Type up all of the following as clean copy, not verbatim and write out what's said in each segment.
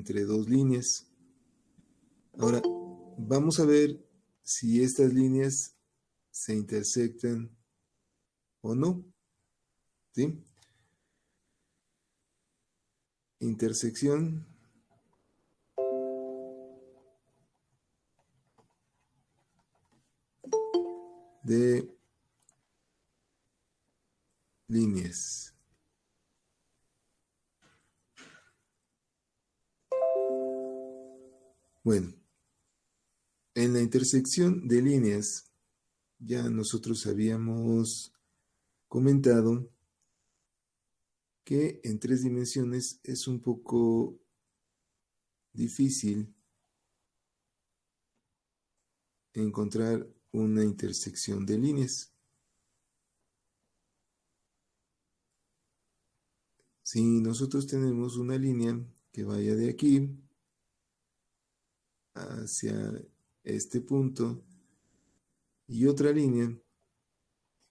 entre dos líneas. Ahora, vamos a ver si estas líneas se intersectan o no, ¿sí? Intersección de líneas. Bueno, en la intersección de líneas ya nosotros habíamos comentado que en 3 dimensiones es un poco difícil encontrar una intersección de líneas. Si nosotros tenemos una línea que vaya de aquí hacia este punto y otra línea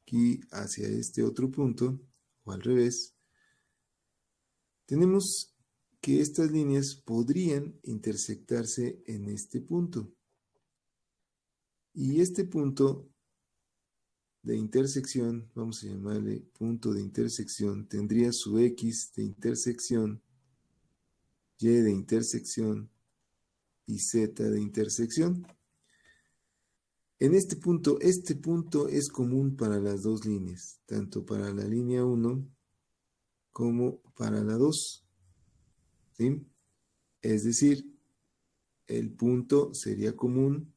aquí hacia este otro punto, o al revés, tenemos que estas líneas podrían intersectarse en este punto. Y este punto de intersección, vamos a llamarle punto de intersección, tendría su X de intersección, Y de intersección y Z de intersección. En este punto es común para las dos líneas, tanto para la línea 1 como para la 2. ¿Sí? Es decir, el punto sería común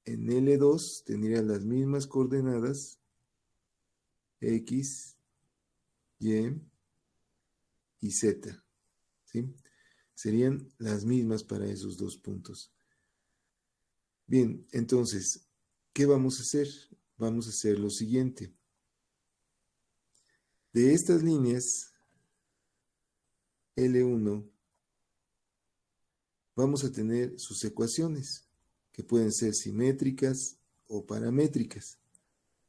en L2, tendría las mismas coordenadas, X, Y y Z. ¿Sí? Serían las mismas para esos dos puntos. Bien, entonces, ¿qué vamos a hacer? Vamos a hacer lo siguiente. De estas líneas L1, vamos a tener sus ecuaciones, que pueden ser simétricas o paramétricas.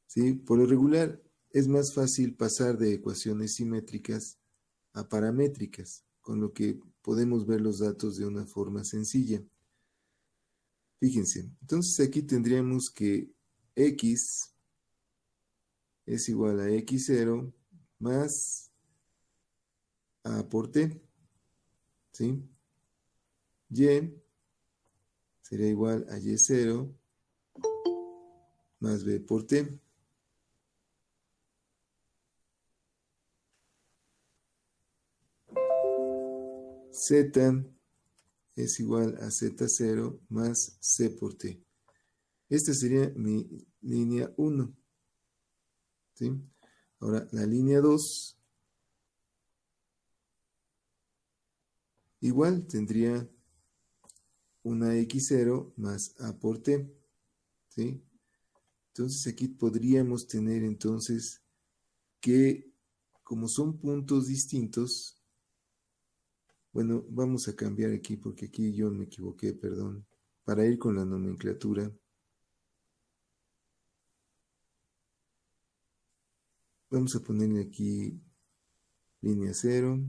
¿Sí? Por lo regular, es más fácil pasar de ecuaciones simétricas a paramétricas, con lo que podemos ver los datos de una forma sencilla. Fíjense, entonces aquí tendríamos que X es igual a X0 más A por T, ¿sí? Y sería igual a Y0 más B por T. Z es igual a Z0 más C por T. Esta sería mi línea 1. ¿Sí? Ahora, la línea 2 igual tendría una X0 más A por T. ¿Sí? Entonces aquí podríamos tener entonces que como son puntos distintos, bueno, vamos a cambiar aquí porque aquí yo me equivoqué, perdón, para ir con la nomenclatura. Vamos a ponerle aquí línea 0,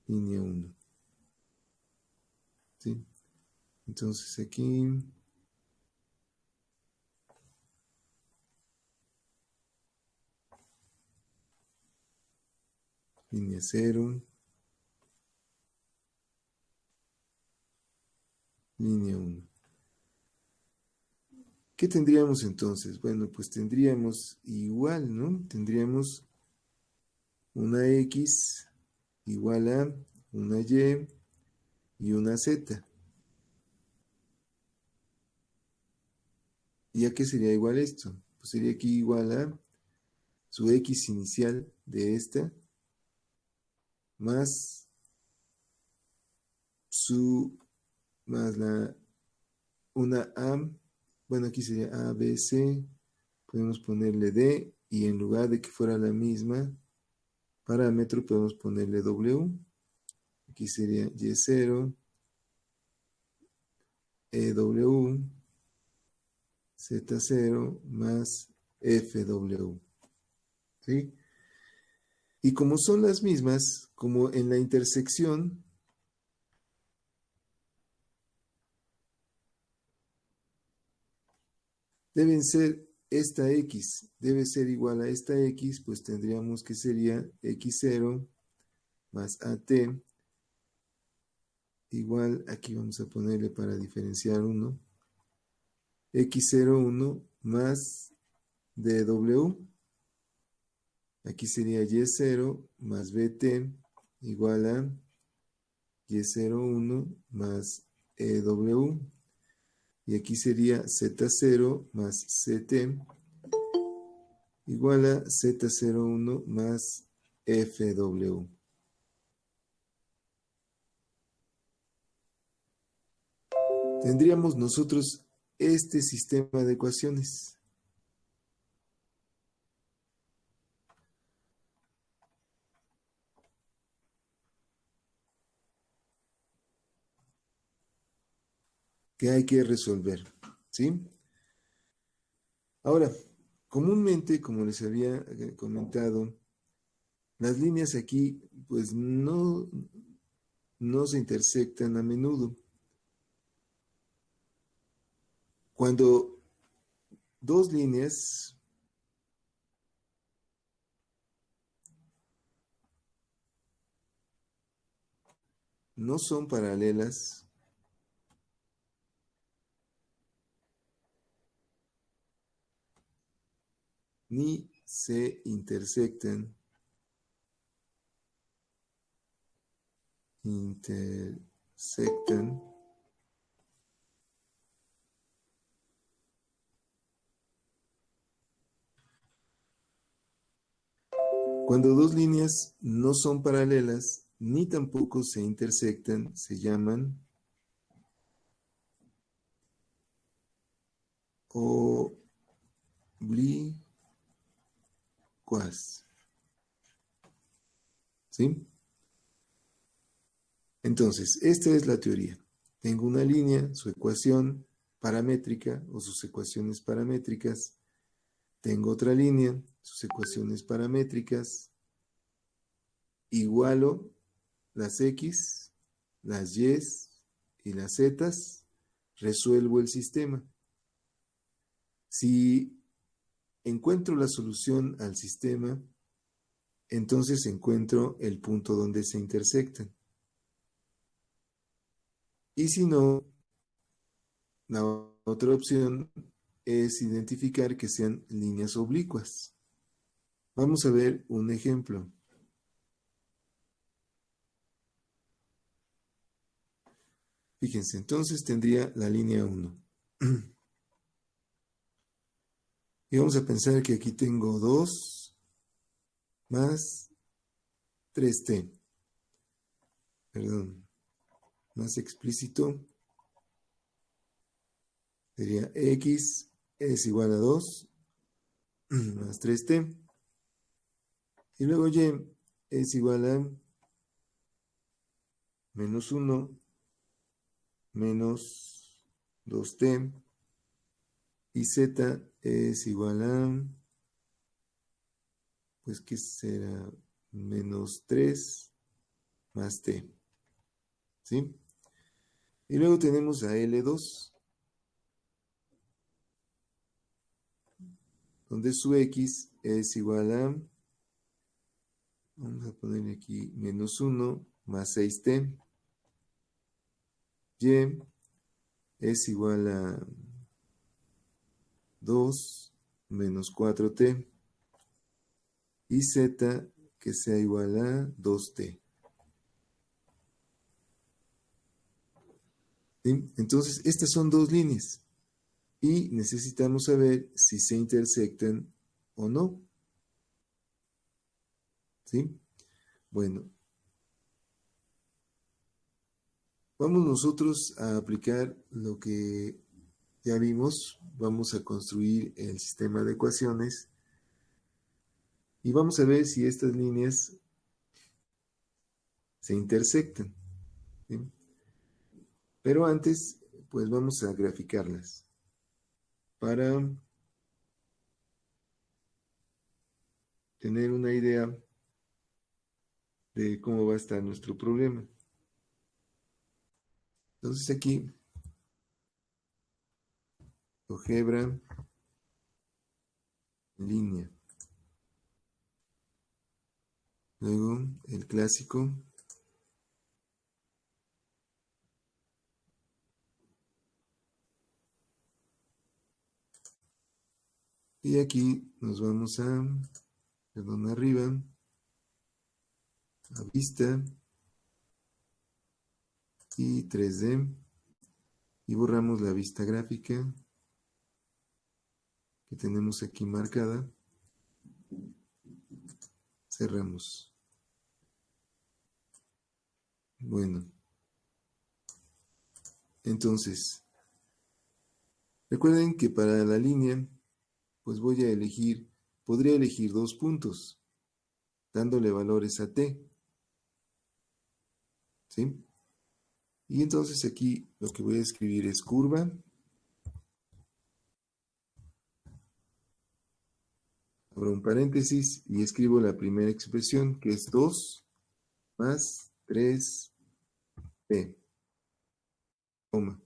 línea 1. ¿Sí? Entonces aquí línea 0, línea 1. ¿Qué tendríamos entonces? Bueno, pues tendríamos igual, ¿no? Tendríamos una X igual a una y una Z. ¿Y a qué sería igual esto? Pues sería aquí igual a su X inicial de esta más su más una A, bueno, aquí sería A, B, C, podemos ponerle D y en lugar de que fuera la misma parámetro podemos ponerle W, aquí sería Y0, EW, Z0 más FW. ¿Sí? Y como son las mismas, como en la intersección deben ser esta x, debe ser igual a esta x, pues tendríamos que sería x0 más at igual, aquí vamos a ponerle para diferenciar 1, x01 más dw, aquí sería y0 más bt igual a y01 más ew, y aquí sería z0 más ct igual a z01 más fw. Tendríamos nosotros este sistema de ecuaciones. Que hay que resolver, ¿sí? Ahora, comúnmente, como les había comentado, las líneas aquí, pues no se intersectan a menudo. Cuando dos líneas no son paralelas, ni se intersectan, cuando dos líneas no son paralelas, ni tampoco se intersectan, se llaman oblicuas. ¿Sí? Entonces, esta es la teoría. Tengo una línea, su ecuación paramétrica o sus ecuaciones paramétricas. Tengo otra línea, sus ecuaciones paramétricas. Igualo las x, las y y las z. Resuelvo el sistema. Si encuentro la solución al sistema, entonces encuentro el punto donde se intersectan. Y si no, la otra opción es identificar que sean líneas oblicuas. Vamos a ver un ejemplo. Fíjense, entonces tendría la línea 1. Y vamos a pensar que aquí tengo 2 más 3t. Perdón, más explícito. Sería x es igual a 2 más 3t. Y luego y es igual a menos 1 menos 2t. Y z es igual a, pues, ¿qué será? Menos 3 más t. ¿Sí? Y luego tenemos a L2, donde su x es igual a, vamos a ponerle aquí, menos 1 más 6t. Y es igual a 2 menos 4t. Y z que sea igual a 2t. ¿Sí? Entonces, estas son dos líneas. Y necesitamos saber si se intersectan o no. ¿Sí? Bueno, vamos nosotros a aplicar lo que ya vimos. Vamos a construir el sistema de ecuaciones y vamos a ver si estas líneas se intersectan. ¿Sí? Pero antes, pues vamos a graficarlas para tener una idea de cómo va a estar nuestro problema. Entonces aquí, GeoGebra, línea. Luego el clásico. Y aquí nos vamos a, perdón, arriba, a vista y 3D. Y borramos la vista gráfica que tenemos aquí marcada. Cerramos. Bueno, entonces, recuerden que para la línea, pues voy a elegir, podría elegir 2 puntos, dándole valores a t, ¿sí? Y entonces aquí lo que voy a escribir es curva, abro un paréntesis y escribo la primera expresión, que es 2 más 3t, coma.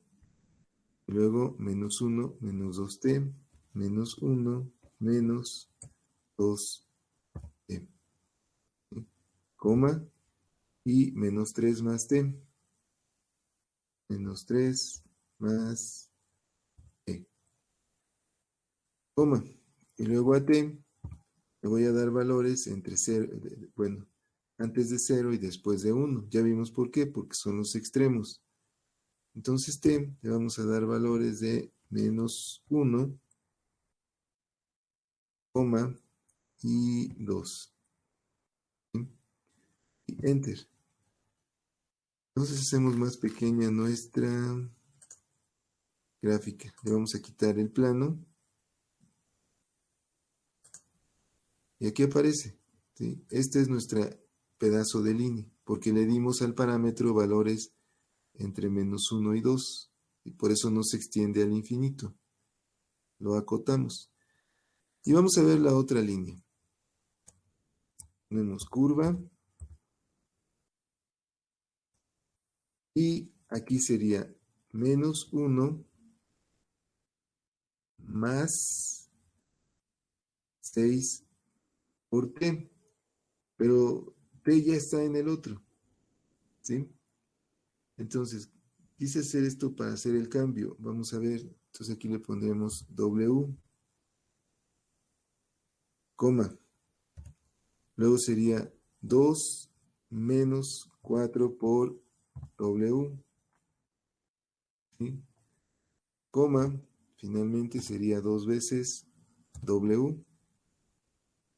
Y luego menos 1 menos 2t, menos 1 menos 2t, coma, y menos 3 más t, menos 3 más t, coma. Y luego a t le voy a dar valores entre 0, bueno, antes de 0 y después de 1. Ya vimos por qué, porque son los extremos. Entonces t le vamos a dar valores de menos 1, coma, y 2. ¿Sí? Y enter. Entonces hacemos más pequeña nuestra gráfica. Le vamos a quitar el plano. Y aquí aparece, ¿sí? Este es nuestro pedazo de línea, porque le dimos al parámetro valores entre menos 1 y 2, y por eso no se extiende al infinito. Lo acotamos. Y vamos a ver la otra línea. Ponemos curva. Y aquí sería menos 1 más 6 por t. Pero t ya está en el otro, ¿sí? Entonces, quise hacer esto para hacer el cambio. Vamos a ver. Entonces aquí le pondremos w, coma. Luego sería 2 menos 4 por w, ¿sí? Coma. Finalmente sería 2 veces w,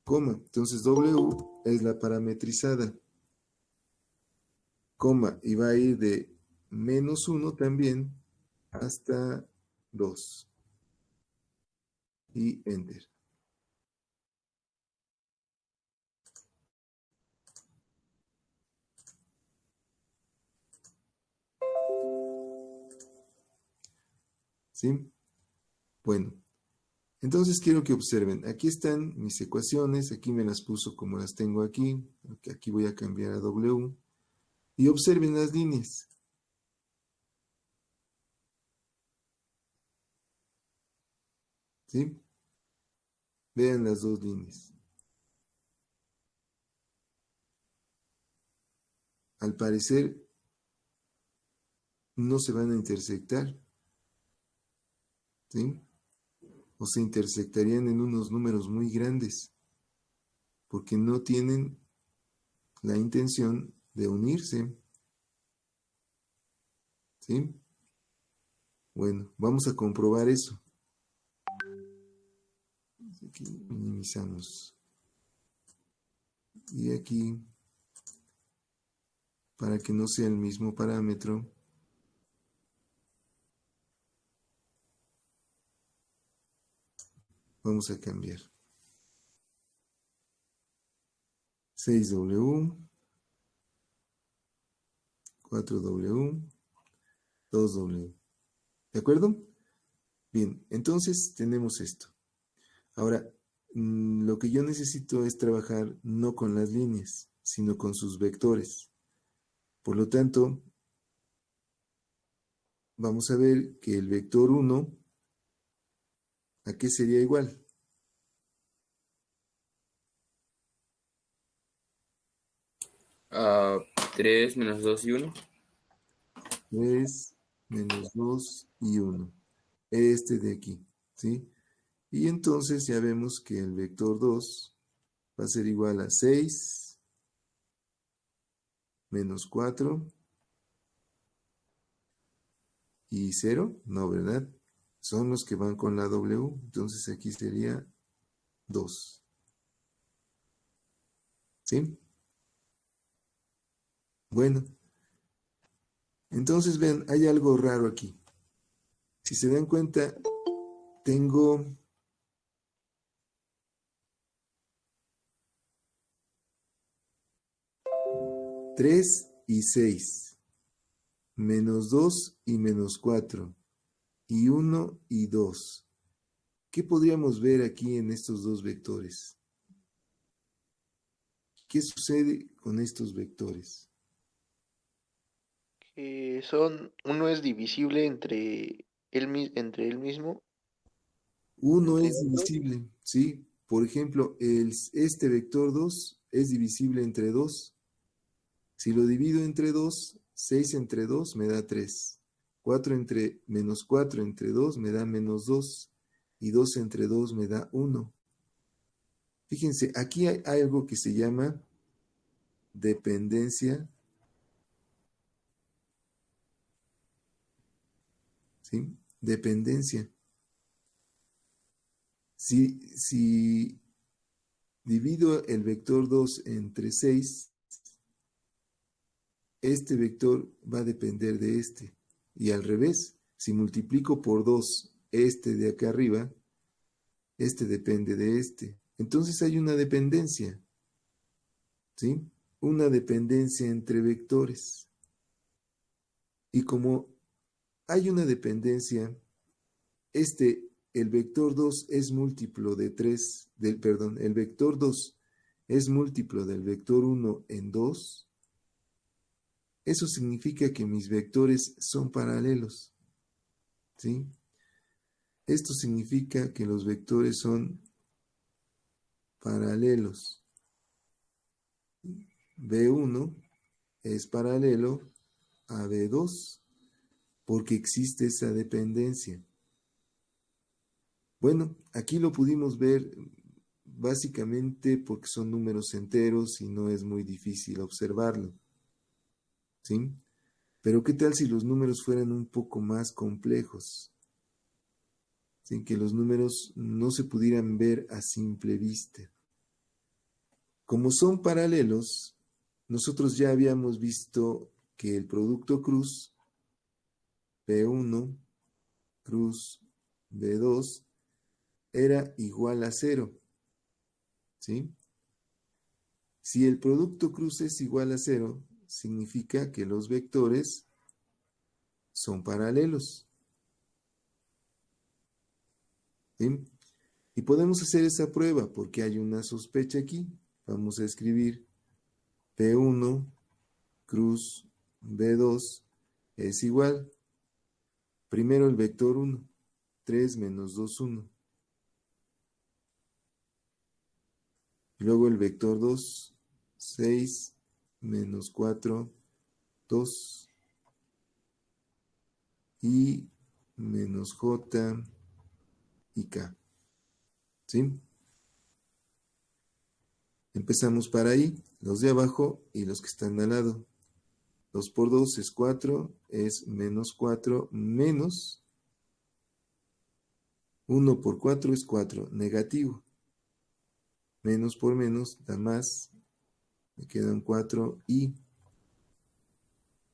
coma. Entonces w es la parametrizada, coma. Y va a ir de menos 1 también hasta 2. Y enter. ¿Sí? Bueno, entonces quiero que observen. Aquí están mis ecuaciones. Aquí me las puso como las tengo aquí. Aquí voy a cambiar a W. Y observen las líneas. ¿Sí? Vean las dos líneas. Al parecer no se van a intersectar. ¿Sí? O se intersectarían en unos números muy grandes. Porque no tienen la intención de unirse. ¿Sí? Bueno, vamos a comprobar eso. Aquí minimizamos. Y aquí, para que no sea el mismo parámetro, vamos a cambiar. 6W, 4W, 2W. ¿De acuerdo? Bien, entonces tenemos esto. Ahora, lo que yo necesito es trabajar no con las líneas, sino con sus vectores. Por lo tanto, vamos a ver que el vector 1, ¿a qué sería igual? Ah, 3 menos 2 y uno. 3 menos 2 y 1. Este de aquí, ¿sí? Y entonces ya vemos que el vector 2 va a ser igual a 6 menos 4 y 0. No, ¿verdad? Son los que van con la W. Entonces aquí sería 2. ¿Sí? Bueno, entonces ven, hay algo raro aquí. Si se dan cuenta, tengo 3 y 6, menos 2 y menos 4, y 1 y 2. ¿Qué podríamos ver aquí en estos dos vectores? ¿Qué sucede con estos vectores? Que uno es divisible entre él mismo, Uno entre es otro. divisible, ¿sí? Por ejemplo, este vector 2 es divisible entre 2. Si lo divido entre 2, 6 entre 2 me da 3. 4 entre menos 4 entre 2 me da menos 2. Y 2 entre 2 me da 1. Fíjense, aquí hay algo que se llama dependencia, ¿sí? Dependencia. Si divido el vector 2 entre 6, este vector va a depender de este. Y al revés, si multiplico por 2 este de acá arriba, este depende de este. Entonces hay una dependencia, ¿sí? Una dependencia entre vectores. Y como hay una dependencia, el vector 2 es múltiplo de 3, perdón, el vector 2 es múltiplo del vector 1 en 2. Eso significa que mis vectores son paralelos, ¿sí? Esto significa que los vectores son paralelos. B1 es paralelo a B2 porque existe esa dependencia. Bueno, aquí lo pudimos ver básicamente porque son números enteros y no es muy difícil observarlo, ¿sí? Pero ¿qué tal si los números fueran un poco más complejos? Sin que los números no se pudieran ver a simple vista. Como son paralelos, nosotros ya habíamos visto que el producto cruz P1 cruz B2 era igual a 0, ¿sí? Si el producto cruz es igual a 0, significa que los vectores son paralelos, ¿sí? Y podemos hacer esa prueba porque hay una sospecha aquí. Vamos a escribir P1 cruz B2 es igual. Primero el vector 1, 3 menos 2, 1. Luego el vector 2, 6 menos 4, 2. Y menos J y K. ¿Sí? Empezamos para ahí, los de abajo y los que están al lado. 2 por 2 es 4, es menos 4 menos 1 por 4 es 4, negativo. Menos por menos da más, me quedan 4 y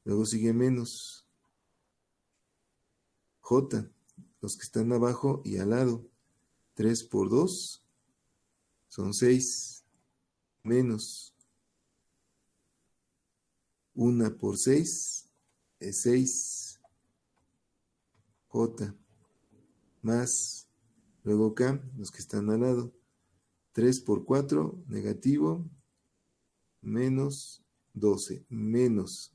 luego sigue menos J, los que están abajo y al lado. 3 por 2 son 6, menos 1 por 6 es 6, J, más, luego K, los que están al lado. 3 por 4, negativo, menos 12, menos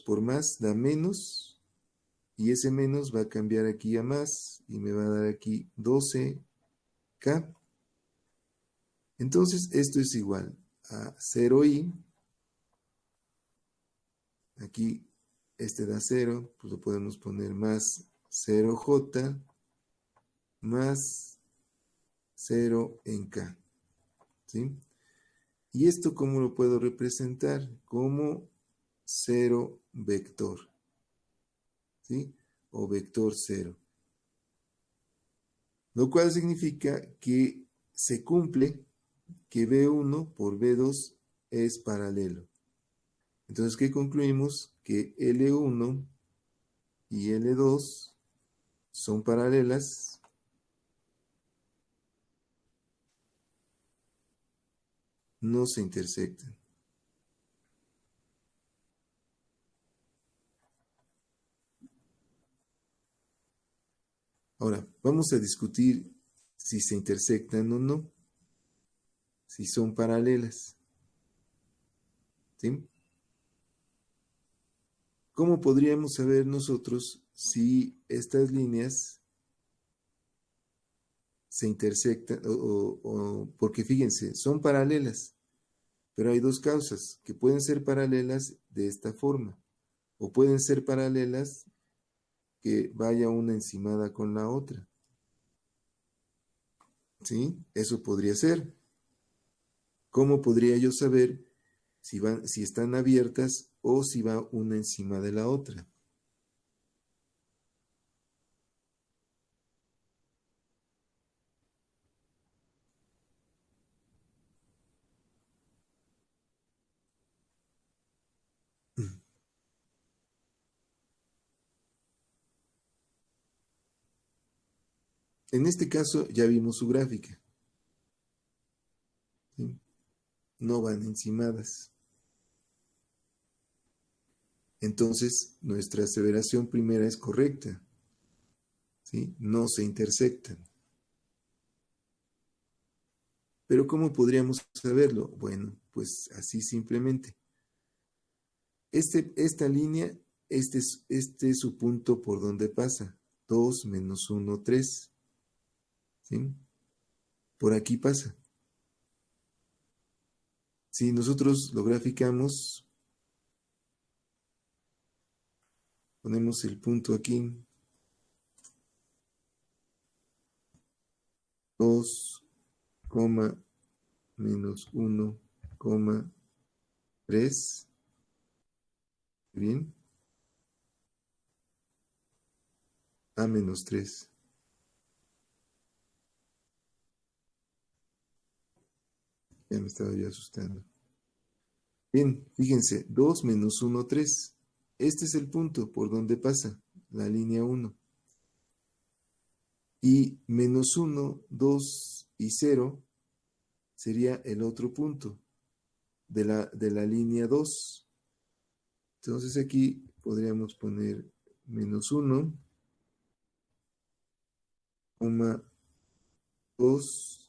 por más da menos, y ese menos va a cambiar aquí a más, y me va a dar aquí 12K, Entonces, esto es igual a 0i. Aquí este da 0, pues lo podemos poner más 0j más 0 en k. ¿Sí? ¿Y esto cómo lo puedo representar? Como 0 vector. ¿Sí? O vector 0. Lo cual significa que se cumple que B1 por B2 es paralelo. Entonces, ¿qué concluimos? Que L1 y L2 son paralelas no se intersectan. Ahora, vamos a discutir si se intersectan o no, si son paralelas. ¿Sí? ¿Cómo podríamos saber nosotros si estas líneas se intersectan? Porque fíjense, son paralelas, pero hay dos causas, que pueden ser paralelas de esta forma, o pueden ser paralelas que vaya una encimada con la otra. ¿Sí? Eso podría ser. ¿Cómo podría yo saber si están abiertas o si va una encima de la otra? En este caso ya vimos su gráfica. ¿Sí? No van encimadas. Entonces, nuestra aseveración primera es correcta. ¿Sí? No se intersectan. Pero ¿cómo podríamos saberlo? Bueno, pues así simplemente. Esta línea, este es su punto por donde pasa. 2 menos 1, 3. ¿Sí? Por aquí pasa. Si nosotros lo graficamos, ponemos el punto aquí, 2, menos 1, 3. Bien. A menos 3. Ya me estaba yo asustando. Bien, fíjense, 2 menos 1, 3. Este es el punto por donde pasa la línea 1. Y menos 1, 2 y 0 sería el otro punto de la línea 2. Entonces aquí podríamos poner menos 1, 2,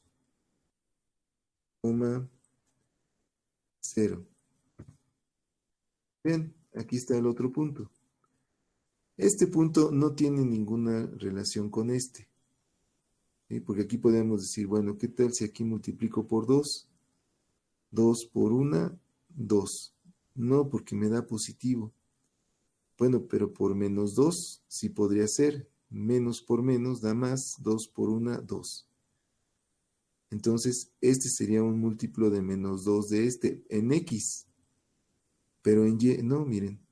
0. Bien, aquí está el otro punto. Este punto no tiene ninguna relación con este. ¿Sí? Porque aquí podemos decir, bueno, ¿qué tal si aquí multiplico por 2? 2 por 1, 2. No, porque me da positivo. Bueno, pero por menos 2 sí podría ser. Menos por menos da más. 2 por 1, 2. Entonces, este sería un múltiplo de menos 2 de este en X. Pero en Y, no, miren.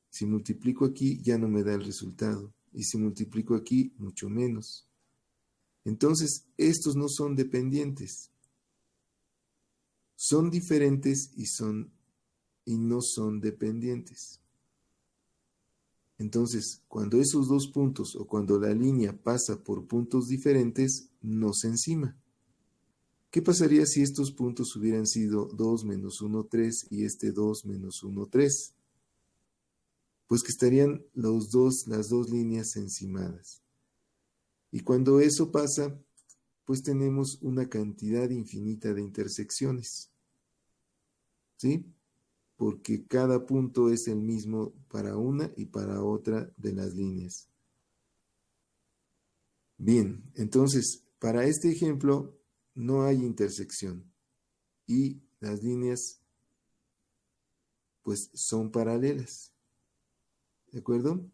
Si multiplico aquí, ya no me da el resultado. Y si multiplico aquí, mucho menos. Entonces, estos no son dependientes. Son diferentes y no son dependientes. Entonces, cuando esos dos puntos o cuando la línea pasa por puntos diferentes, no se encima. ¿Qué pasaría si estos puntos hubieran sido 2 menos 1, 3 y este 2 menos 1, 3? Pues que estarían las dos líneas encimadas. Y cuando eso pasa, pues tenemos una cantidad infinita de intersecciones. ¿Sí? Porque cada punto es el mismo para una y para otra de las líneas. Bien, entonces, para este ejemplo, no hay intersección y las líneas pues son paralelas. ¿De acuerdo?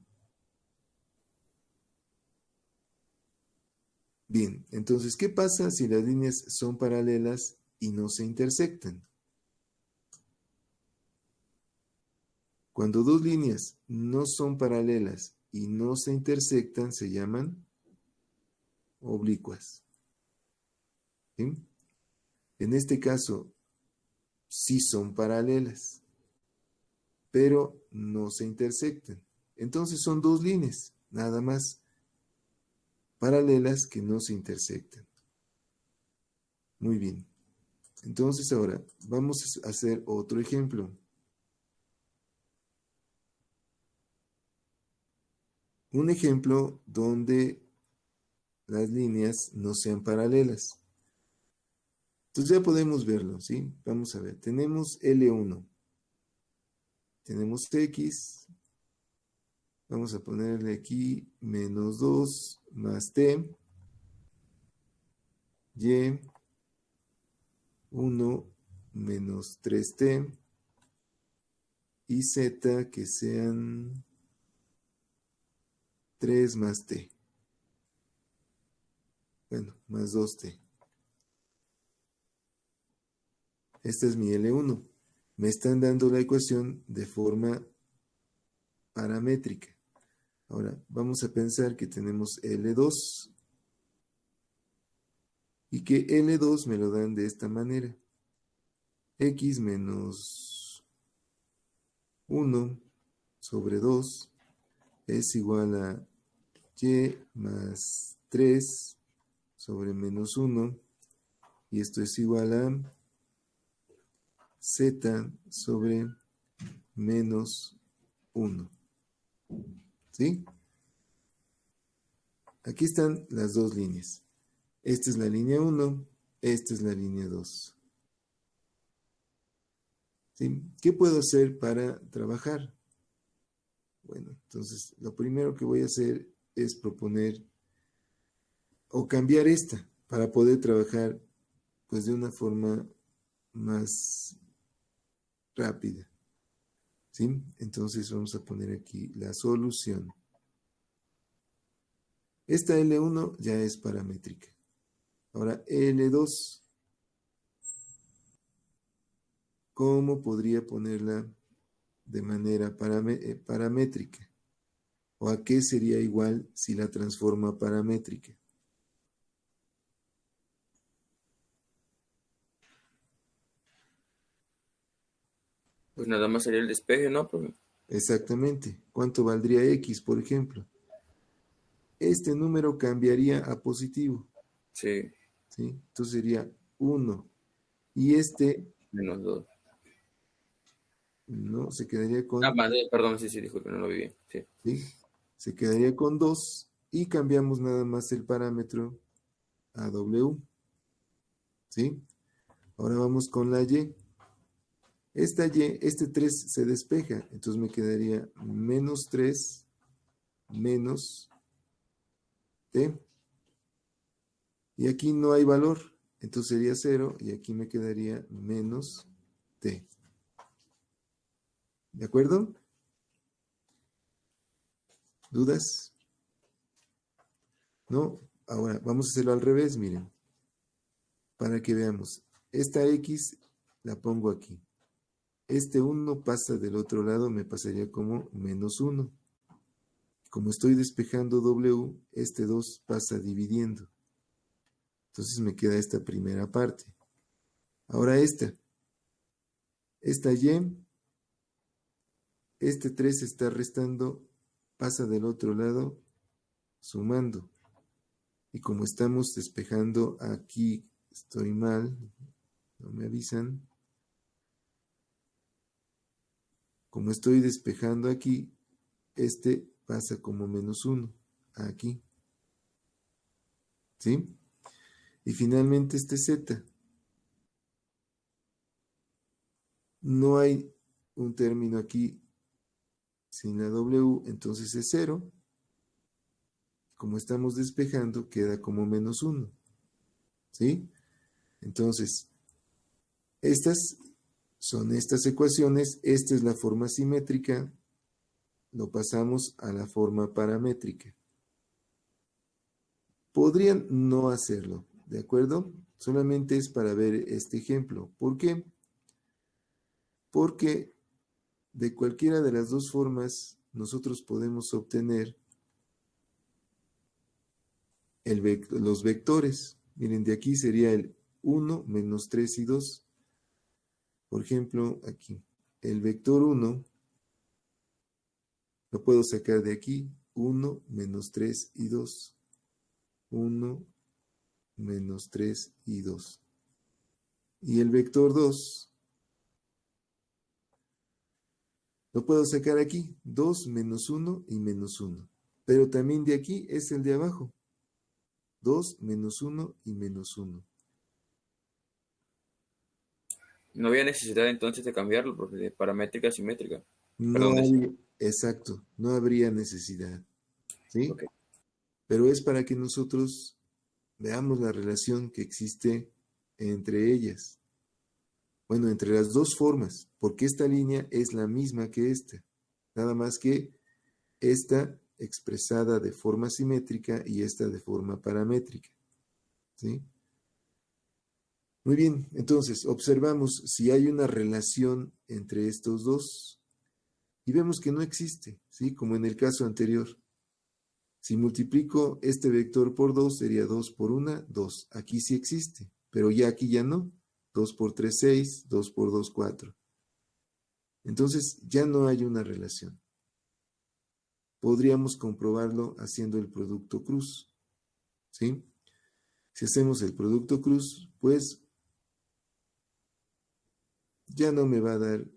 Bien, entonces, ¿qué pasa si las líneas son paralelas y no se intersectan? Cuando dos líneas no son paralelas y no se intersectan, se llaman oblicuas. ¿Sí? En este caso, sí son paralelas, pero no se intersectan. Entonces son dos líneas, nada más, paralelas que no se intersectan. Muy bien. Entonces ahora vamos a hacer otro ejemplo. Un ejemplo donde las líneas no sean paralelas. Entonces ya podemos verlo, ¿sí? Vamos a ver. Tenemos L1. Tenemos X. Vamos a ponerle aquí menos 2 más T. Y 1 menos 3T. Y Z que sean 3 más T. Bueno, más 2T. Esta es mi L1. Me están dando la ecuación de forma paramétrica. Ahora, vamos a pensar que tenemos L2 y que L2 me lo dan de esta manera. X menos 1 sobre 2 es igual a Y más 3 sobre menos 1 y esto es igual a Z sobre menos 1. ¿Sí? Aquí están las dos líneas. Esta es la línea 1, esta es la línea 2. ¿Sí? ¿Qué puedo hacer para trabajar? Bueno, entonces lo primero que voy a hacer es proponer o cambiar esta para poder trabajar pues de una forma más rápida. ¿Sí? Entonces vamos a poner aquí la solución. Esta L1 ya es paramétrica. Ahora L2. ¿Cómo podría ponerla de manera paramétrica? ¿O a qué sería igual si la transforma a paramétrica? Pues nada más sería el despeje, ¿no, profe? Exactamente. ¿Cuánto valdría X, por ejemplo? Este número cambiaría a positivo. Sí, ¿Sí? Entonces sería 1. Y este, menos 2. ¿no? Se quedaría Ah, con, más 2, perdón, sí, disculpe, no lo vi bien. Sí. ¿sí? Se quedaría con 2 y cambiamos nada más el parámetro a W. ¿Sí? Ahora vamos con la Y. Esta Y, este 3 se despeja, entonces me quedaría menos 3 menos T. Y aquí no hay valor, entonces sería 0 y aquí me quedaría menos T. ¿De acuerdo? ¿Dudas? ¿No? Ahora, vamos a hacerlo al revés, miren, para que veamos. Esta X la pongo aquí. Este 1 pasa del otro lado, me pasaría como menos 1. Como estoy despejando W, este 2 pasa dividiendo. Entonces me queda esta primera parte. Ahora esta Y, este 3 está restando, pasa del otro lado, sumando. Y como estamos despejando aquí, estoy mal, no me avisan. Como estoy despejando aquí, este pasa como menos 1, aquí. ¿Sí? Y finalmente este Z. No hay un término aquí sin la W, entonces es 0. Como estamos despejando, queda como menos 1. ¿Sí? Entonces, estas son estas ecuaciones, esta es la forma simétrica, lo pasamos a la forma paramétrica. Podrían no hacerlo, ¿de acuerdo? Solamente es para ver este ejemplo. ¿Por qué? Porque de cualquiera de las dos formas nosotros podemos obtener los vectores. Miren, de aquí sería el 1 menos 3 y 2. Por ejemplo, aquí, el vector 1 lo puedo sacar de aquí, 1 menos 3 y 2. 1 menos 3 y 2. Y el vector 2 lo puedo sacar aquí, 2 menos 1 y menos 1. Pero también de aquí es el de abajo, 2 menos 1 y menos 1. No había necesidad entonces de cambiarlo, profe, de paramétrica a simétrica. No Perdón, habría, exacto, no habría necesidad, ¿sí? ok. Pero es para que nosotros veamos la relación que existe entre ellas. Bueno, entre las dos formas, porque esta línea es la misma que esta, nada más que esta expresada de forma simétrica y esta de forma paramétrica, ¿sí? Muy bien, entonces observamos si hay una relación entre estos dos y vemos que no existe, ¿sí? Como en el caso anterior. Si multiplico este vector por 2 sería 2 por 1, 2. Aquí sí existe, pero ya aquí ya no. 2 por 3, 6, 2 por 2, 4. Entonces ya no hay una relación. Podríamos comprobarlo haciendo el producto cruz, ¿sí? Si hacemos el producto cruz, pues ya no me va a dar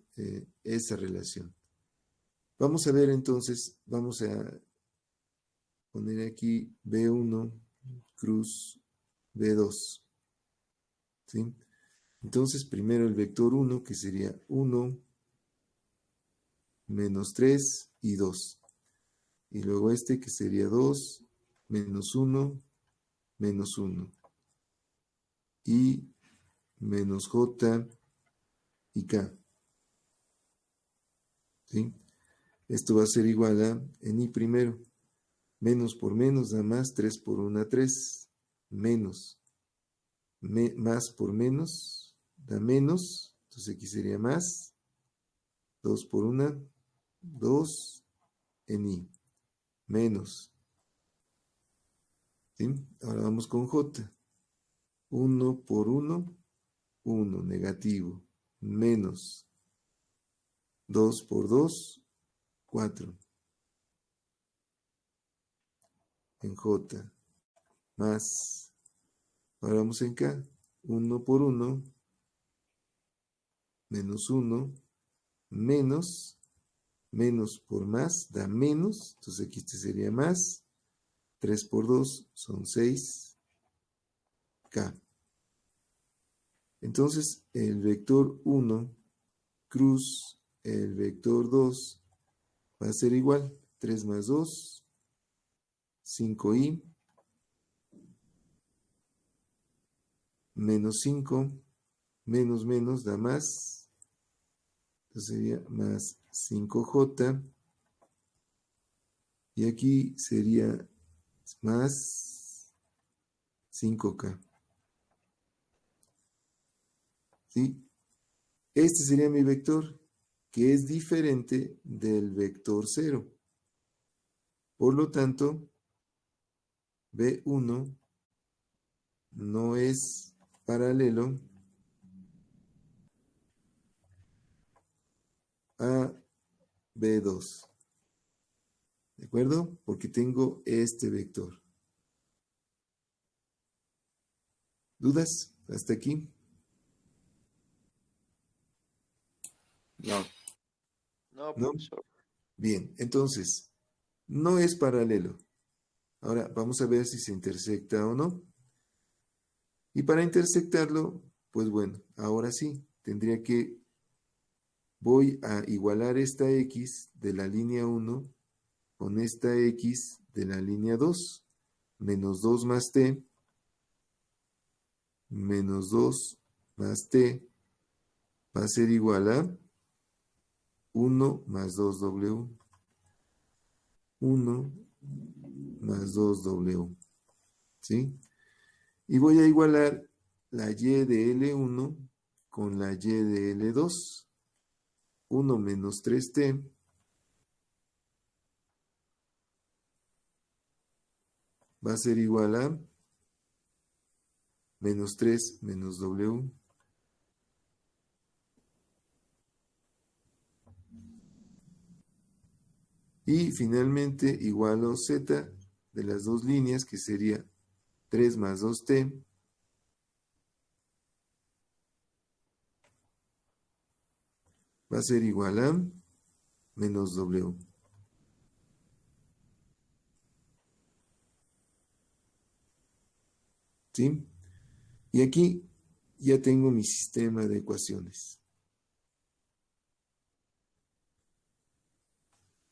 esa relación. Vamos a ver entonces, vamos a poner aquí B1 cruz B2, ¿sí? Entonces primero el vector 1, que sería 1 menos 3 y 2. Y luego este que sería 2 menos 1 menos 1. Y menos J y K, ¿sí? Esto va a ser igual a en I primero. Menos por menos da más, 3 por 1, 3. Menos. Más por menos da menos. Entonces aquí sería más. 2 por 1, 2 en I. Menos. ¿Sí? Ahora vamos con J. 1 por 1, 1 negativo. Menos. 2 por 2, 4. En J. Más. Ahora vamos en K. 1 por 1, menos 1, menos, menos por más, da menos, entonces aquí este sería más, 3 por 2 son 6, K. Entonces el vector 1 cruz el vector 2 va a ser igual, 3 más 2, 5i, menos 5, menos menos da más, entonces sería más 5j, y aquí sería más 5k. ¿Sí? Este sería mi vector, que es diferente del vector 0. Por lo tanto, B1 no es paralelo a B2. ¿De acuerdo? Porque tengo este vector. ¿Dudas? ¿Hasta aquí? No. No, ¿No? profesor. Bien, entonces, no es paralelo. Ahora vamos a ver si se intersecta o no. Y para intersectarlo, pues bueno, ahora sí, tendría que, voy a igualar esta X de la línea 1 con esta X de la línea 2. Menos 2 más T menos 2 más t va a ser igual a 1 más 2w. 1 más 2w. ¿Sí? Y voy a igualar la y de L1 con la y de L2. 1 menos 3t va a ser igual a menos 3 menos w. Y finalmente igualo z de las dos líneas, que sería 3 más 2t, va a ser igual a menos w. ¿Sí? Y aquí ya tengo mi sistema de ecuaciones.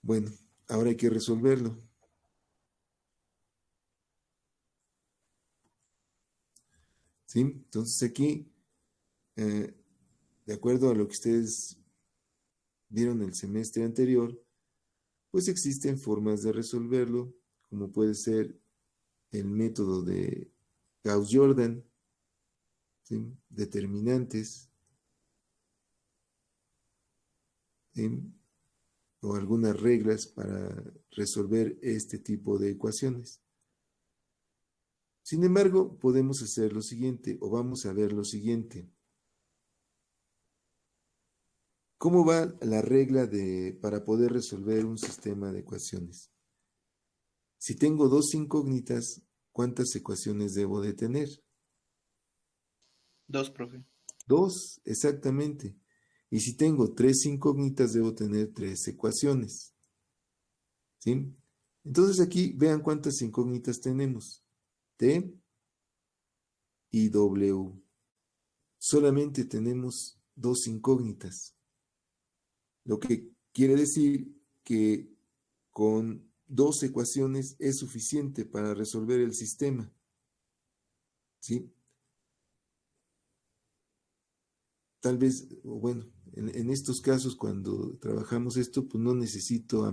Bueno, ahora hay que resolverlo. ¿Sí? Entonces aquí, de acuerdo a lo que ustedes vieron el semestre anterior, pues existen formas de resolverlo, como puede ser el método de Gauss-Jordan, ¿sí? Determinantes, ¿sí? O algunas reglas para resolver este tipo de ecuaciones. Sin embargo, podemos hacer lo siguiente, o vamos a ver lo siguiente. ¿Cómo va la regla para poder resolver un sistema de ecuaciones? Si tengo dos incógnitas, ¿cuántas ecuaciones debo de tener? 2, profe. 2, exactamente. Y si tengo 3 incógnitas, debo tener 3 ecuaciones. ¿Sí? Entonces aquí vean cuántas incógnitas tenemos. T y W. Solamente tenemos 2 incógnitas. Lo que quiere decir que con 2 ecuaciones es suficiente para resolver el sistema. ¿Sí? Tal vez, bueno, en estos casos cuando trabajamos esto, pues no necesito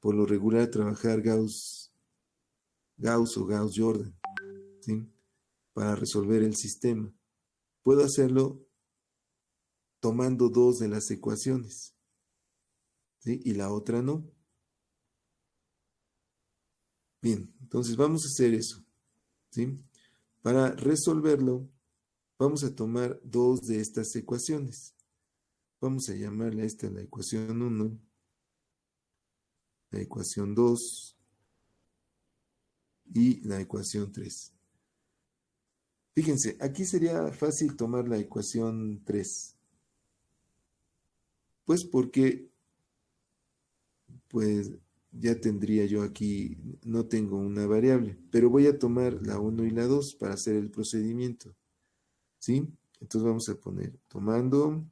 por lo regular trabajar Gauss o Gauss-Jordan, ¿sí? Para resolver el sistema. Puedo hacerlo tomando 2 de las ecuaciones, ¿sí? Y la otra no. Bien, entonces vamos a hacer eso, ¿sí? Para resolverlo, vamos a tomar 2 de estas ecuaciones. Vamos a llamarle a esta la ecuación 1, la ecuación 2 y la ecuación 3. Fíjense, aquí sería fácil tomar la ecuación 3. Pues porque, pues ya tendría yo aquí, no tengo una variable, pero voy a tomar la 1 y la 2 para hacer el procedimiento. ¿Sí? Entonces vamos a poner, tomando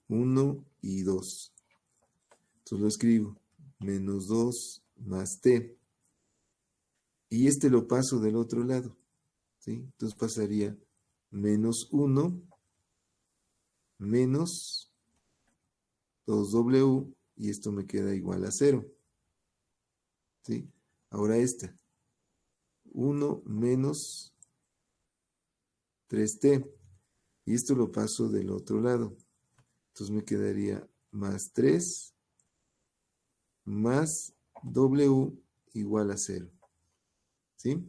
1 y 2. Entonces lo escribo, menos 2 más t. Y este lo paso del otro lado. ¿Sí? Entonces pasaría menos 1 menos 2w y esto me queda igual a 0. ¿Sí? Ahora esta. 1 menos 3t. Y esto lo paso del otro lado. Entonces me quedaría más 3 más w igual a 0. ¿Sí?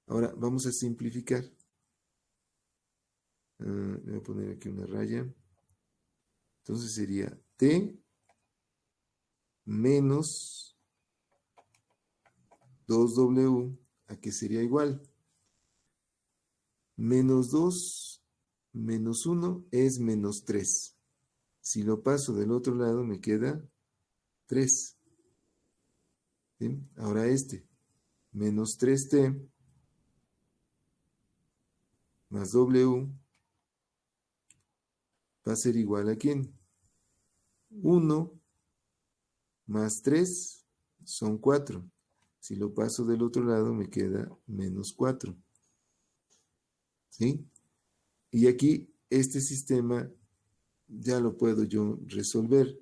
Ahora vamos a simplificar. Voy a poner aquí una raya. Entonces sería t menos 2w, ¿a qué sería igual? Menos 2 menos 1 es menos 3. Si lo paso del otro lado me queda 3. ¿Sí? Ahora este, menos 3t más w va a ser igual a ¿quién? 1 más 3 son 4. Si lo paso del otro lado, me queda menos 4. ¿Sí? Y aquí, este sistema ya lo puedo yo resolver.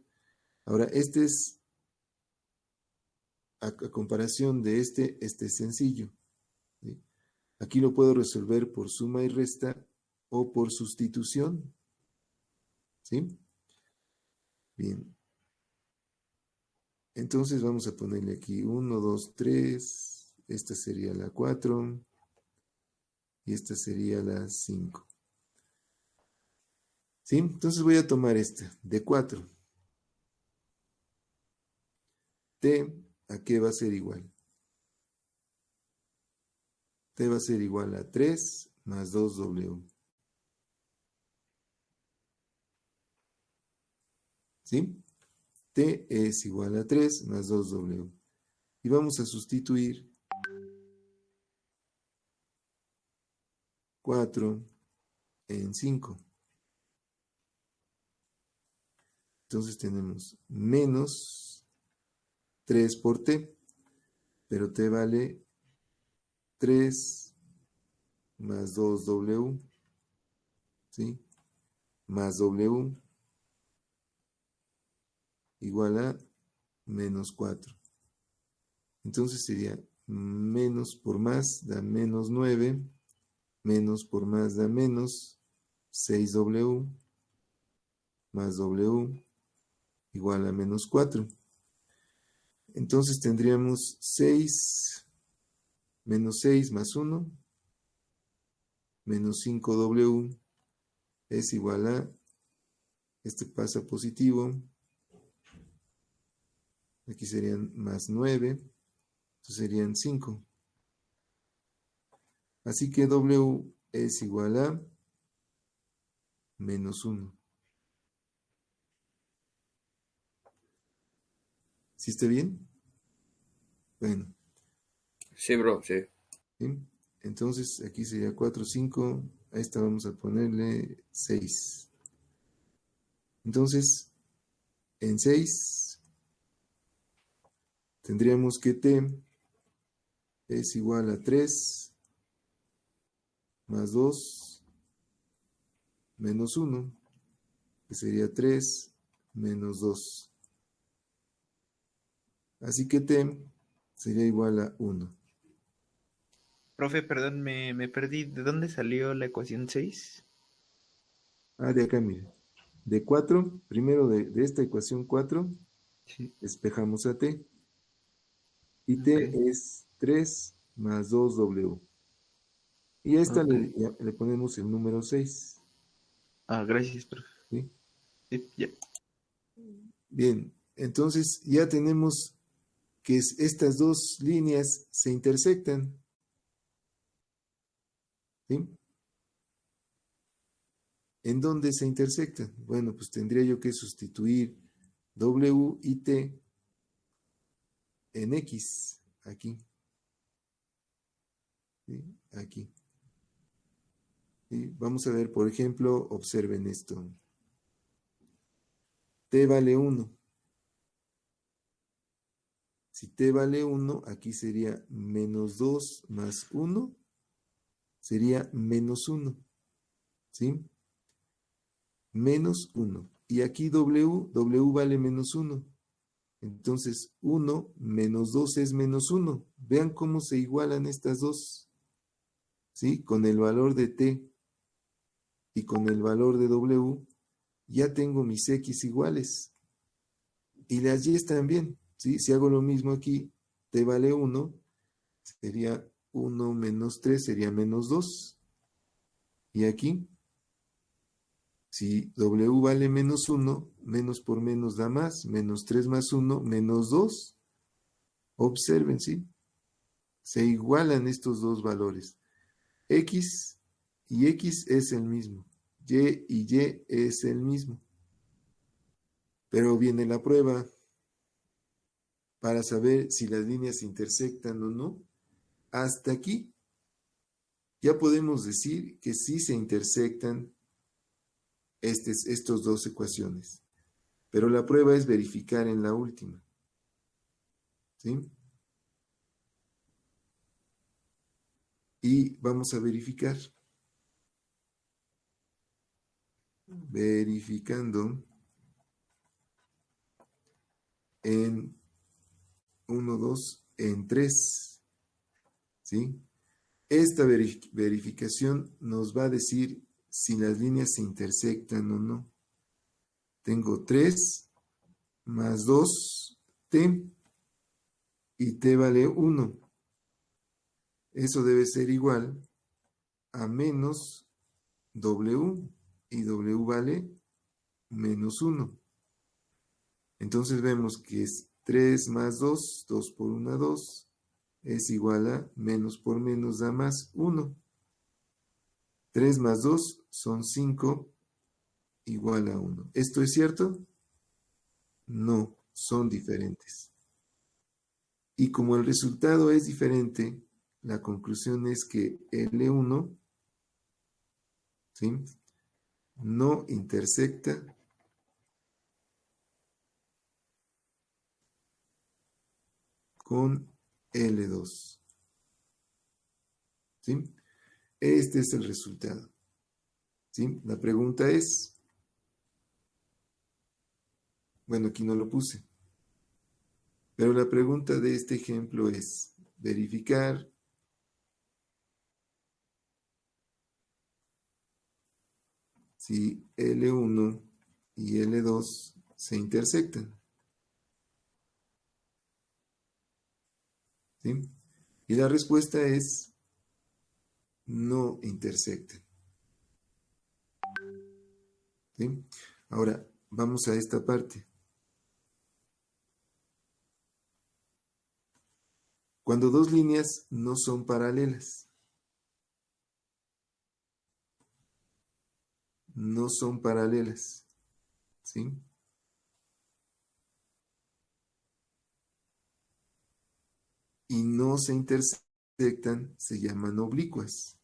Ahora, este es, a comparación de este es sencillo. ¿Sí? Aquí lo puedo resolver por suma y resta o por sustitución. ¿Sí? Bien. Entonces vamos a ponerle aquí 1, 2, 3. Esta sería la 4. Y esta sería la 5. ¿Sí? Entonces voy a tomar esta, de 4. T, ¿a qué va a ser igual? T va a ser igual a 3 más 2W. ¿Sí? T es igual a 3 más 2W. Y vamos a sustituir 4 en 5. Entonces tenemos menos 3 por T, pero T vale 3 más 2W, ¿sí? Más W igual a menos 4. Entonces sería menos por más da menos 9, menos por más da menos 6W, más W igual a menos 4. Entonces tendríamos 6 menos 6 más 1, menos 5W es igual a, este pasa positivo, aquí serían más 9, entonces serían 5. Así que W es igual a menos 1. ¿Sí está bien? Bueno, Sí, bro, sí. ¿sí? Entonces aquí sería 4, 5, a esta vamos a ponerle 6. Entonces, en 6 tendríamos que T es igual a 3 más 2 menos 1, que sería 3 menos 2. Así que T sería igual a 1. Profe, perdón, me perdí. ¿De dónde salió la ecuación 6? Ah, de acá, mire. De 4, primero de esta ecuación 4, Sí, despejamos a T. Y ok, T es 3 más 2W. Y a esta ok. le ponemos el número 6. Ah, gracias, profe. ¿Sí? Sí, ya. Bien, entonces ya tenemos que estas dos líneas se intersectan. ¿Sí? ¿En dónde se intersectan? Bueno, pues tendría yo que sustituir W y T en X, aquí. ¿Sí? Aquí. ¿Sí? Vamos a ver, por ejemplo, observen esto. T vale 1. Si T vale 1, aquí sería menos 2 más 1, sería menos 1. ¿Sí? Menos 1. Y aquí W vale menos 1. Entonces, 1 menos 2 es menos 1. Vean cómo se igualan estas dos. ¿Sí? Con el valor de T y con el valor de W, ya tengo mis X iguales. Y las Y también. ¿Sí? Si hago lo mismo aquí, T vale 1, sería 1 menos 3, sería menos 2. Y aquí, si W vale menos 1, menos por menos da más, menos 3 más 1, menos 2. Observen, ¿sí? Se igualan estos dos valores. X y X es el mismo. Y es el mismo. Pero viene la prueba para saber si las líneas se intersectan o no. Hasta aquí ya podemos decir que sí se intersectan estos dos ecuaciones. Pero la prueba es verificar en la última. ¿Sí? y vamos a verificar. Verificando en 1, 2, en 3. ¿Sí? Esta verificación nos va a decir si las líneas se intersectan o no. Tengo 3 más 2t y t vale 1. Eso debe ser igual a menos w y w vale menos 1. Entonces vemos que es 3 más 2, 2 por 1, 2, es igual a menos por menos da más 1. 3 más 2 son 5, igual a 1. ¿Esto es cierto? No, son diferentes. Y como el resultado es diferente, la conclusión es que L1, ¿sí?, no intersecta con L2. ¿Sí? Este es el resultado. ¿Sí? La pregunta es, bueno, aquí no lo puse, pero la pregunta de este ejemplo es verificar si L1 y L2 se intersectan. ¿Sí? Y la respuesta es no intersectan. ¿Sí? Ahora, vamos a esta parte. Cuando dos líneas no son paralelas. No son paralelas. ¿Sí? Y no se intersectan, se llaman oblicuas.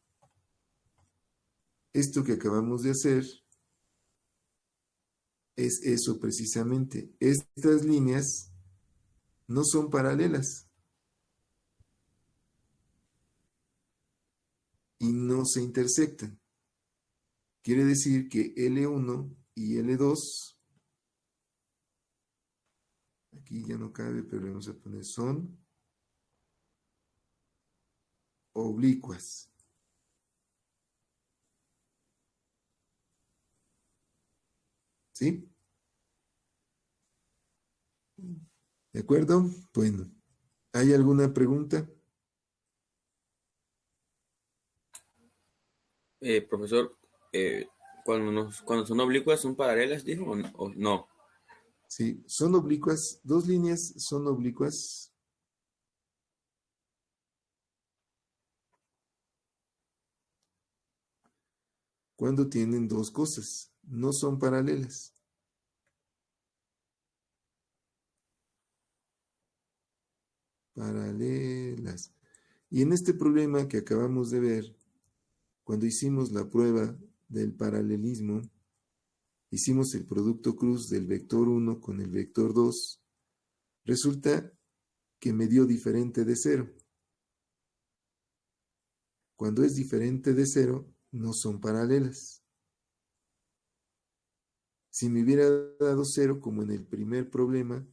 Esto que acabamos de hacer es eso precisamente. Estas líneas no son paralelas y no se intersectan. Quiere decir que L1 y L2, aquí ya no cabe, pero le vamos a poner son oblicuas. ¿Sí? ¿De acuerdo? Bueno, ¿hay alguna pregunta? Profesor, cuando son oblicuas, ¿son paralelas, dijo, o no? Sí, son oblicuas, dos líneas son oblicuas. Cuando tienen dos cosas, no son paralelas. Paralelas. Y en este problema que acabamos de ver, cuando hicimos la prueba del paralelismo, hicimos el producto cruz del vector 1 con el vector 2, resulta que me dio diferente de 0. Cuando es diferente de 0, no son paralelas. Si me hubiera dado 0, como en el primer problema,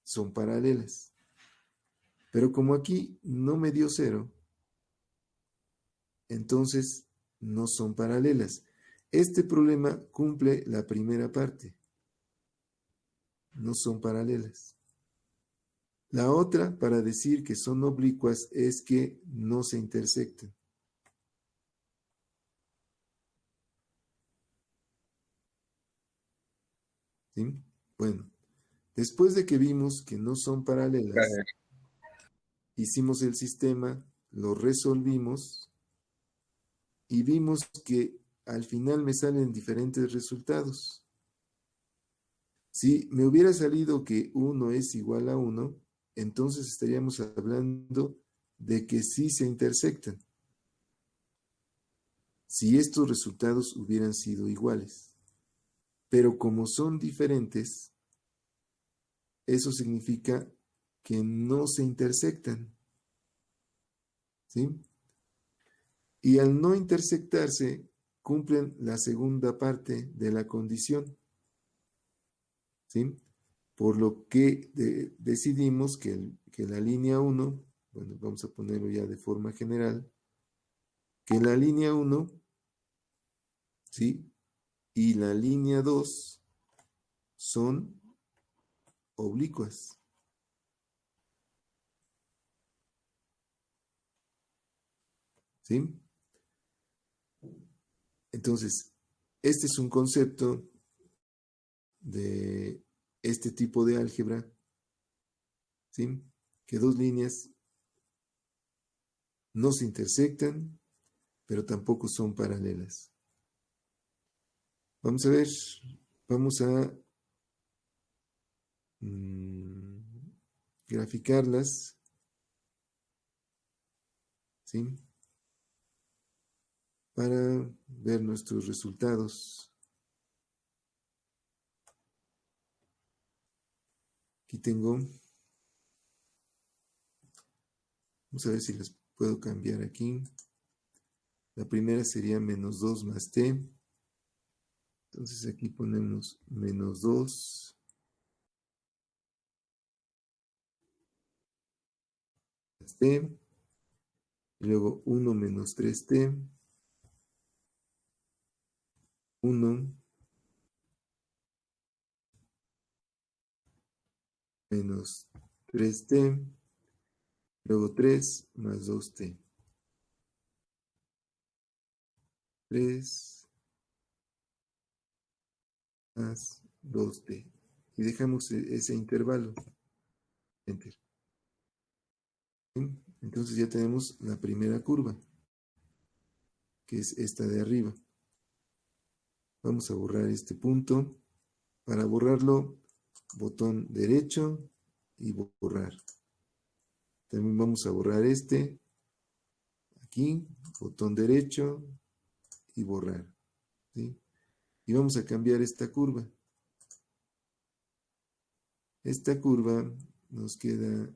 son paralelas. Pero como aquí no me dio 0, entonces no son paralelas. Este problema cumple la primera parte. No son paralelas. La otra, para decir que son oblicuas, es que no se intersectan. ¿Sí? Bueno, después de que vimos que no son paralelas, hicimos el sistema, lo resolvimos y vimos que al final me salen diferentes resultados. Si me hubiera salido que 1 es igual a 1, entonces estaríamos hablando de que sí se intersectan. Si estos resultados hubieran sido iguales. Pero como son diferentes, eso significa que no se intersectan. ¿Sí? Y al no intersectarse, cumplen la segunda parte de la condición, ¿sí? Por lo que decidimos que la línea 1, bueno, vamos a ponerlo ya de forma general, que la línea 1, ¿sí? Y la línea 2 son oblicuas. ¿Sí? Entonces, este es un concepto de este tipo de álgebra, ¿sí? Que dos líneas no se intersectan, pero tampoco son paralelas. Vamos a ver, vamos a graficarlas, ¿sí? Para ver nuestros resultados. Aquí tengo, vamos a ver si las puedo cambiar aquí. La primera sería menos 2 más t. Entonces aquí ponemos menos 2 más t. Y luego 1 menos 3t. 1 menos 3t. Luego 3 más 2t. 3 más 2t. Y dejamos ese intervalo. Enter. Entonces ya tenemos la primera curva, que es esta de arriba. Vamos a borrar este punto. Para borrarlo, botón derecho y borrar. También vamos a borrar este. Aquí, botón derecho y borrar. ¿Sí? Y vamos a cambiar esta curva. Esta curva nos queda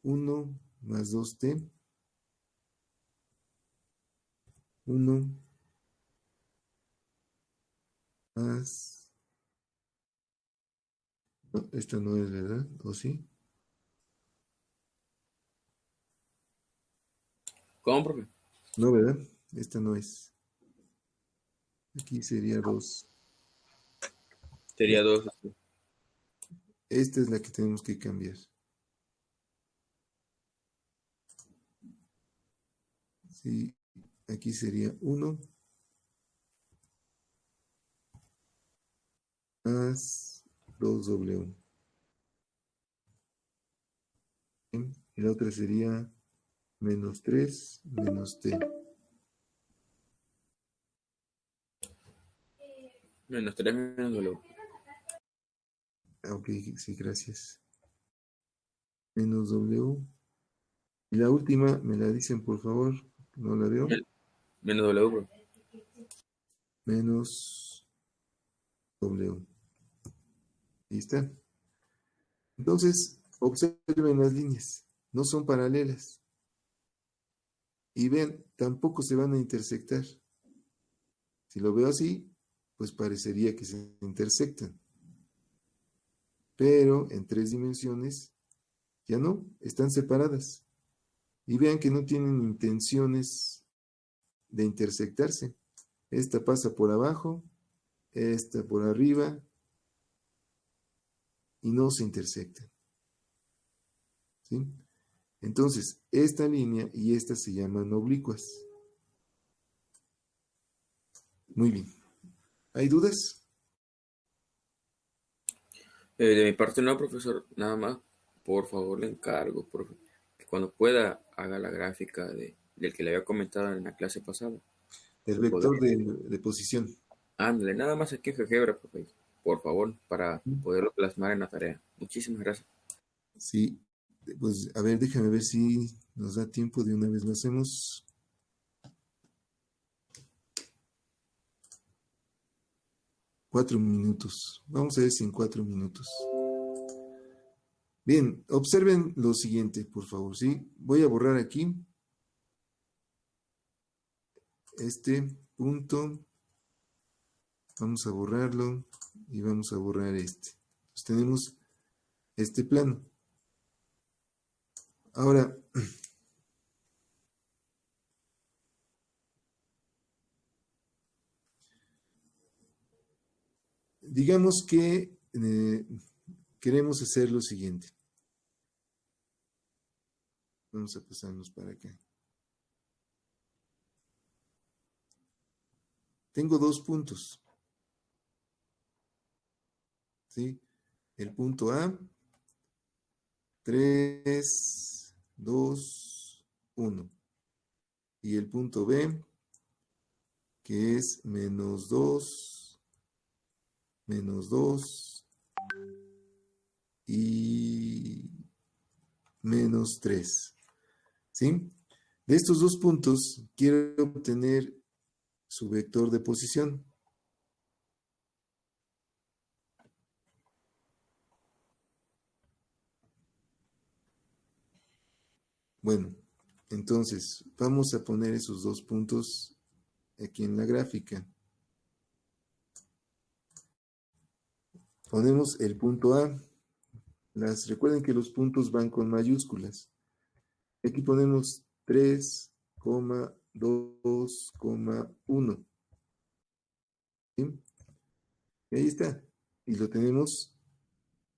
1 más 2t. 1 más... No, esta no es, ¿verdad? ¿O sí? ¿Cómo, profe? No, ¿verdad? Esta no es. Aquí sería 2. Sería 2. Esta es la que tenemos que cambiar. Sí, aquí sería 1 más 2w. Bien, y la otra sería menos 3 menos t. Menos 3 menos W. Ok, sí, gracias. Menos w. Y la última, me la dicen por favor, no la veo. Menos W, profe. Menos w. Ahí está. Entonces, observen las líneas. No son paralelas. Y ven, tampoco se van a intersectar. Si lo veo así, pues parecería que se intersectan. Pero en 3 dimensiones ya no, están separadas. Y vean que no tienen intenciones de intersectarse. Esta pasa por abajo, esta por arriba, y no se intersectan. ¿Sí? Entonces, esta línea y esta se llaman oblicuas. Muy bien. ¿Hay dudas? De mi parte no, profesor. Nada más, por favor, le encargo, profe, que cuando pueda haga la gráfica del que le había comentado en la clase pasada. El De poder. vector de posición. Ándale, nada más aquí en GeoGebra, profe. Por favor, para poderlo plasmar en la tarea. Muchísimas gracias. Sí, pues a ver, déjame ver si nos da tiempo de una vez lo hacemos. Cuatro minutos. Vamos a ver si en 4 minutos. Bien, observen lo siguiente, por favor, ¿sí? Voy a borrar aquí este punto, vamos a borrarlo y vamos a borrar este. Entonces tenemos este plano. Ahora, digamos que queremos hacer lo siguiente. Vamos a pasarnos para acá. Tengo dos puntos. ¿Sí? El punto A, 3, 2, 1. Y el punto B, que es menos 2 y menos 3. ¿Sí? De estos dos puntos quiero obtener su vector de posición. Bueno, entonces vamos a poner esos dos puntos aquí en la gráfica. Ponemos el punto A. Recuerden que los puntos van con mayúsculas. Aquí ponemos 3,2,1. ¿Sí? Y ahí está. Y lo tenemos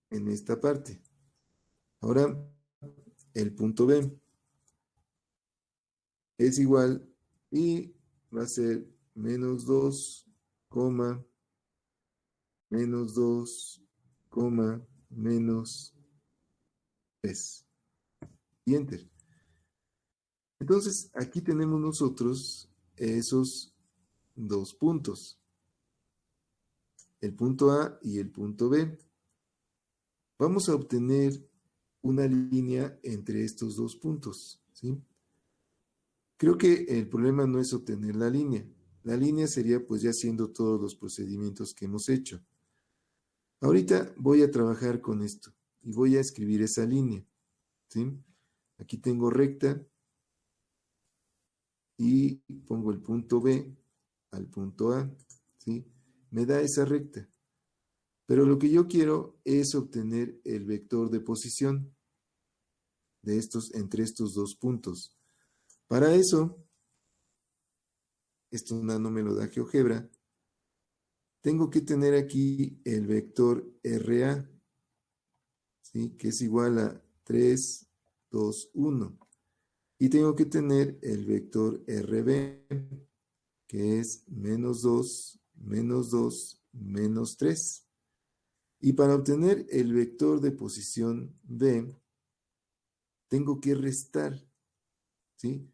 en esta parte. Ahora, el punto B es igual y va a ser menos 2, menos 2, menos 3. Y enter. Entonces, aquí tenemos nosotros esos dos puntos. El punto A y el punto B. Vamos a obtener una línea entre estos dos puntos, ¿sí? Creo que el problema no es obtener la línea. La línea sería pues ya haciendo todos los procedimientos que hemos hecho. Ahorita voy a trabajar con esto y voy a escribir esa línea, ¿sí? Aquí tengo recta y pongo el punto B al punto A, ¿sí? Me da esa recta. Pero lo que yo quiero es obtener el vector de posición de entre estos dos puntos. Para eso, esto no me lo da GeoGebra, tengo que tener aquí el vector RA, ¿sí? Que es igual a 3, 2, 1. Y tengo que tener el vector RB, que es menos 2, menos 3. Y para obtener el vector de posición B, tengo que restar, ¿sí?